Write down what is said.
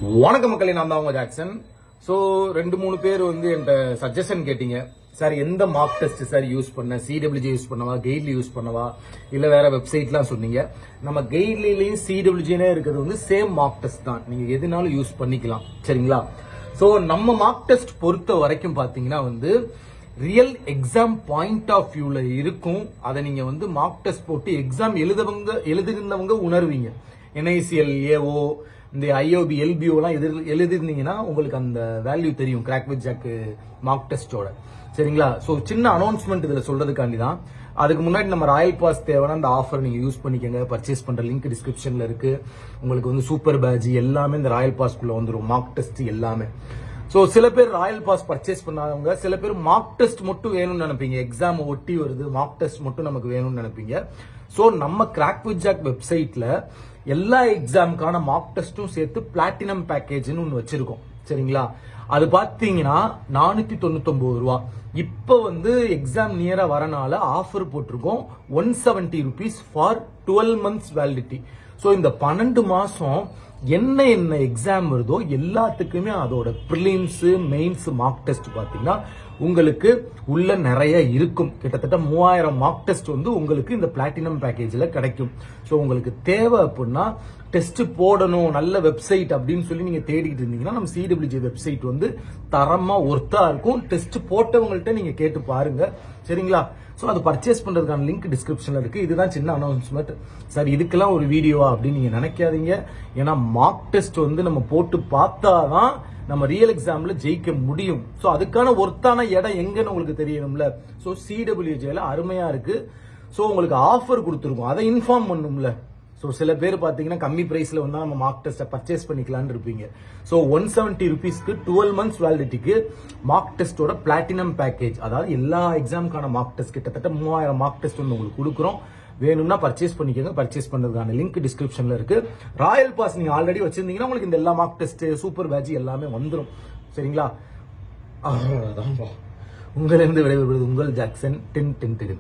வணக்கம் மக்களே, நான் தான் உங்க ஜாக்சன். ஸோ 2-3 பேர் வந்து என்கிட்ட சஜஷன் கேட்டீங்க. சார் எந்த மார்க் டெஸ்ட் சார் யூஸ் பண்ண, சிடபிள்யூஜி யூஸ் பண்ணவா, கெய்ட்லி யூஸ் பண்ணவா, இல்ல வேற வெப்சைட்லாம் சொன்னீங்க. நம்ம கெய்ட்லிலையும் சிடபிள்யூஜினே இருக்கிறது வந்து சேம் மார்க் டெஸ்ட் தான். நீங்க எதுனாலும் யூஸ் பண்ணிக்கலாம், சரிங்களா? ஸோ நம்ம மார்க் டெஸ்ட் பொறுத்த வரைக்கும் பாத்தீங்கன்னா வந்து ரியல் எக்ஸாம் பாயிண்ட் ஆஃப் வியூல இருக்கும். அதை நீங்க வந்து மார்க் டெஸ்ட் போட்டு எக்ஸாம் எழுதுகிறவங்க உணர்வீங்க. NICL AO இந்த IOB LBO எல்லாம் எழுதிருந்தீங்கன்னா உங்களுக்கு அந்த வேல்யூ தெரியும் கிராக் வித் ஜாக் மார்க் டெஸ்டோட, சரிங்களா? சோ சின்ன அனௌன்ஸ்மெண்ட் இதுல சொல்றதுக்காண்டி தான். அதுக்கு முன்னாடி நம்ம ராயல் பாஸ் தேவைன்னா அந்த ஆஃபர் நீங்க யூஸ் பண்ணிக்கங்க. பர்ச்சேஸ் பண்ற லிங்க் டிஸ்கிரிப்ஷன்ல இருக்கு. உங்களுக்கு வந்து சூப்பர் பேட்ஜ் எல்லாமே இந்த ராயல் பாஸ்க்குள்ள வந்துடும், மார்க் டெஸ்ட் எல்லாமே. சோ சில பேர் ராயல் பாஸ் பர்ச்சேஸ் பண்ணாதவங்க, சில பேர் மார்க் டெஸ்ட் மட்டும் வேணும்னு நினைப்பீங்க. எக்ஸாம் ஒட்டி வருது, மார்க் டெஸ்ட் மட்டும் நமக்கு வேணும்னு நினைப்பீங்க. சோ நம்ம கிராக் வித் ஜாக் வெப்சைட்ல எல்லா எக்ஸாமுக்கான மார்க் டெஸ்டும் சேர்த்து பிளாட்டினம் பேக்கேஜ்னு ஒன்னு வச்சிருக்கோம், சரிங்களா? அது பாத்தீங்கன்னா 499 ரூபாய். இப்ப வந்து எக்ஸாம் நியரா வரனால ஆஃபர் போட்டிருக்கோம். 170 rupees for 12 months validity. So இந்த 12 மாசம் என்ன எக்ஸாம் வருதோ எல்லாத்துக்குமே அதோட பிரிலிம்ஸ் மெயின்ஸ் மார்க் டெஸ்ட் பாத்தீங்கன்னா உங்களுக்கு உள்ள நிறைய இருக்கும். கிட்டத்தட்ட 3000 மார்க் டெஸ்ட் வந்து உங்களுக்கு இந்த பிளாட்டினம் பேக்கேஜ்ல கிடைக்கும். சோ உங்களுக்கு தேவை அப்படின்னா டெஸ்ட் போடணும், நல்ல வெப்சைட் அப்படின்னு சொல்லி நீங்க தேடிட்டு இருந்தீங்கன்னா நம்ம சிடபிள்யூஜி வெப்சைட் வந்து தரமா ஒர்த்தா இருக்கும். டெஸ்ட் போட்டவங்கள்ட்ட நீங்க கேட்டு பாருங்க, சரிங்களா? சோ அது பர்ச்சேஸ் பண்றதுக்கான லிங்க் டிஸ்கிரிப்ஷன்ல இருக்கு. இதுதான் சின்ன அனௌன்ஸ்மெண்ட். சார் இதுக்கெல்லாம் ஒரு வீடியோவா அப்படின்னு நீங்க நினைக்காதீங்க. ஏன்னா மார்க் டெஸ்ட் வந்து நம்ம போட்டு பார்த்தாதான் நம்ம ரியல் எக்ஸாம்ல ஜெயிக்க முடியும். சோ அதுக்கான ஒர்த்தான இடம் எங்கன்னு உங்களுக்கு தெரியணும்ல. சோ சிடபிள்யூஜில அருமையா இருக்கு. சோ உங்களுக்கு ஆஃபர் கொடுத்துருக்கோம், அதை இன்ஃபார்ம் பண்ணும்ல. சோ சில பேர் பாத்தீங்கன்னா கம்மி பிரைஸ்ல வந்தா நம்ம மார்க் டெஸ்ட் பர்ச்சேஸ் பண்ணிக்கலாம்னு இருப்பீங்க. சோ 170 rupeesக்கு 12 months வேலிடிட்டிக்கு மார்க் டெஸ்டோட பிளாட்டினம் பேக்கேஜ், அதாவது எல்லா எக்ஸாமுக்கான மார்க் டெஸ்ட் கிட்டத்தட்ட 3000 மார்க் டெஸ்ட் வந்து உங்களுக்கு கொடுக்குறோம். வேணும்னா பர்ச்சேஸ் பண்ணிக்கோங்க. பர்ச்சேஸ் பண்றதுக்கான லிங்க் டிஸ்கிரிப்ஷன்ல இருக்கு. ராயல் பாஸ் நீங்க ஆல்ரெடி வச்சிருந்தீங்கன்னா உங்களுக்கு இந்த எல்லா மார்க் டெஸ்ட் சூப்பர் பேட்ச் எல்லாமே வந்துடும், சரிங்களா? உங்களிருந்து விடைபெறுவது உங்கள் ஜாக்சன். 10 10